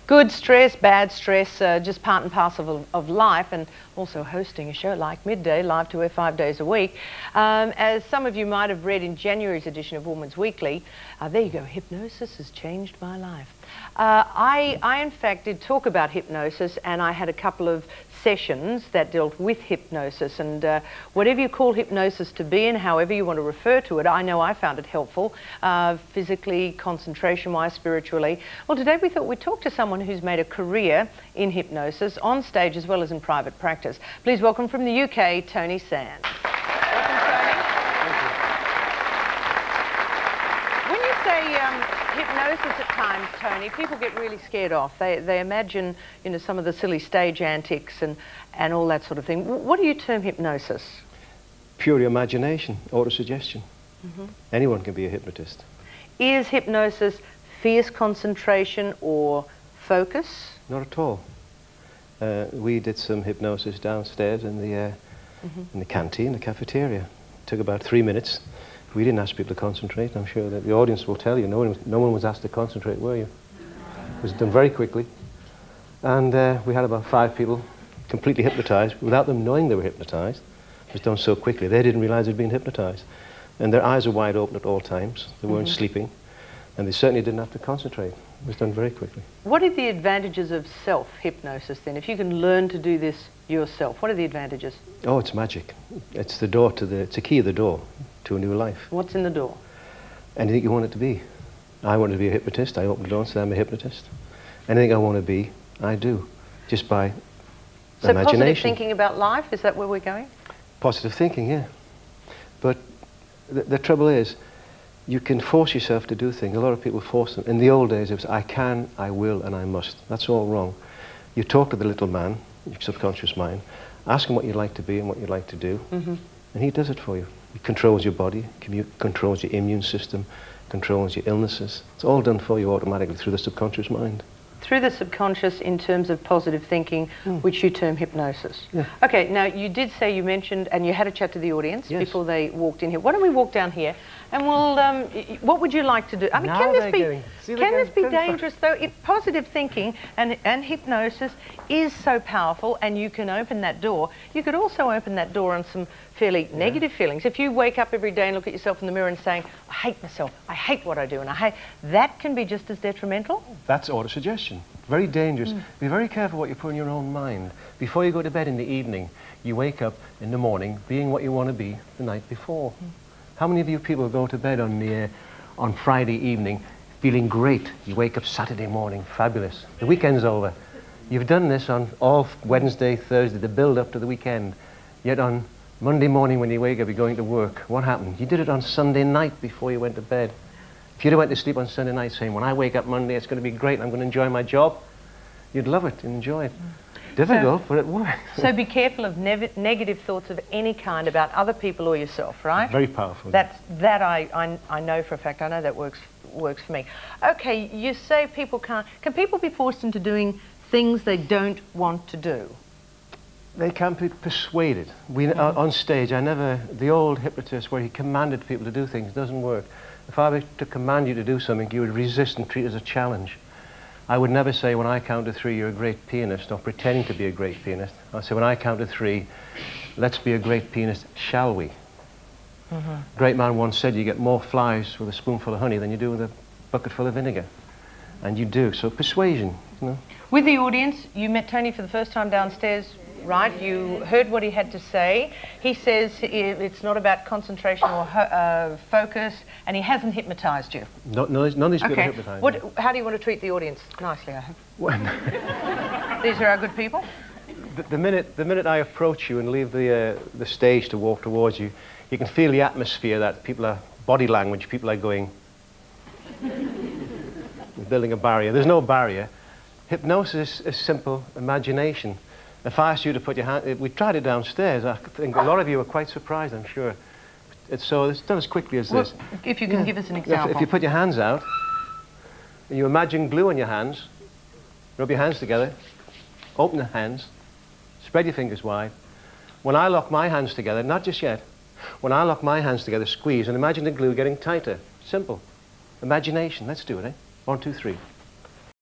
Good stress, bad stress, just part and parcel of life, and also hosting a show like Midday, live to air 5 days a week. As some of you might have read in January's edition of Woman's Weekly, there you go, hypnosis has changed my life. I in fact did talk about hypnosis, and I had a couple of sessions that dealt with hypnosis, and whatever you call hypnosis to be and however you want to refer to it, I know I found it helpful, physically, concentration-wise, spiritually. Well, today we thought we'd talk to someone who's made a career in hypnosis, on stage as well as in private practice. Please welcome from the UK, Tony Sands. Hypnosis at times, Tony, people get really scared off. They imagine, you know, some of the silly stage antics and all that sort of thing. What do you term hypnosis? Pure imagination, autosuggestion. Anyone can be a hypnotist. Is hypnosis fierce concentration or focus? Not at all. We did some hypnosis downstairs in the canteen, the cafeteria. It took about 3 minutes. We didn't ask people to concentrate. I'm sure that the audience will tell you. No one was asked to concentrate, were you? It was done very quickly. And we had about 5 people completely hypnotized without them knowing they were hypnotized. It was done so quickly. They didn't realize they'd been hypnotized. And their eyes were wide open at all times. They weren't sleeping. And they certainly didn't have to concentrate. It was done very quickly. What are the advantages of self-hypnosis then? If you can learn to do this yourself, what are the advantages? Oh, it's magic. It's the door to it's a key of the door to a new life. What's in the door? Anything you want it to be. I wanted to be a hypnotist. I opened the door and said I'm a hypnotist. Anything I want to be, I do. Just by imagination. So positive thinking about life, is that where we're going? Positive thinking, yeah. But the trouble is, you can force yourself to do things. A lot of people force them. In the old days, it was I can, I will, and I must. That's all wrong. You talk to the little man, your subconscious mind, ask him what you'd like to be and what you'd like to do, and he does it for you. He controls your body, controls your immune system, controls your illnesses. It's all done for you automatically through the subconscious mind. Through the subconscious in terms of positive thinking, which you term hypnosis. Yeah. Okay, now you did say, you mentioned, and you had a chat to the audience before they walked in here. Why don't we walk down here and we'll, what would you like to do? I mean, can this be dangerous though? Positive thinking and hypnosis is so powerful, and you can open that door. You could also open that door on some fairly negative feelings. If you wake up every day and look at yourself in the mirror and saying, I hate myself, I hate what I do, and I hate, that can be just as detrimental. That's autosuggestion. Very dangerous. Be very careful what you put in your own mind. Before you go to bed in the evening, you wake up in the morning being what you want to be the night before. How many of you people go to bed on Friday evening feeling great? You wake up Saturday morning, fabulous. The weekend's over. You've done this on all Wednesday, Thursday, the build up to the weekend. Yet on Monday morning when you wake up, you're going to work. What happened? You did it on Sunday night before you went to bed. If you'd have went to sleep on Sunday night saying, when I wake up Monday, it's going to be great, I'm going to enjoy my job, you'd love it and enjoy it. Difficult, but it works. So be careful of negative thoughts of any kind about other people or yourself, right? Very powerful. That I know for a fact. I know that works for me. Okay, you say people can't. Can people be forced into doing things they don't want to do? They can't be persuaded. On stage, the old hypnotist where he commanded people to do things doesn't work. If I were to command you to do something, you would resist and treat it as a challenge. I would never say, when I count to 3, you're a great pianist, or pretending to be a great pianist. I'd say, when I count to 3, let's be a great pianist, shall we? A great man once said, you get more flies with a spoonful of honey than you do with a bucket full of vinegar. And you do. So persuasion, you know. With the audience, you met Tony for the first time downstairs, right? You heard what he had to say. He says it's not about concentration or focus, and he hasn't hypnotized you. None of these people hypnotized. How do you want to treat the audience? Nicely, I hope. These are our good people? The minute I approach you and leave the stage to walk towards you, you can feel the atmosphere that people are, body language, people are going, building a barrier. There's no barrier. Hypnosis is simple imagination. If I asked you to put your hand, we tried it downstairs. I think a lot of you were quite surprised, I'm sure. It's done as quickly as this. If you can give us an example. If you put your hands out, and you imagine glue on your hands, rub your hands together, open the hands, spread your fingers wide. When I lock my hands together, not just yet, when I lock my hands together, squeeze, and imagine the glue getting tighter. Simple. Imagination. Let's do it, eh? 1, 2, 3.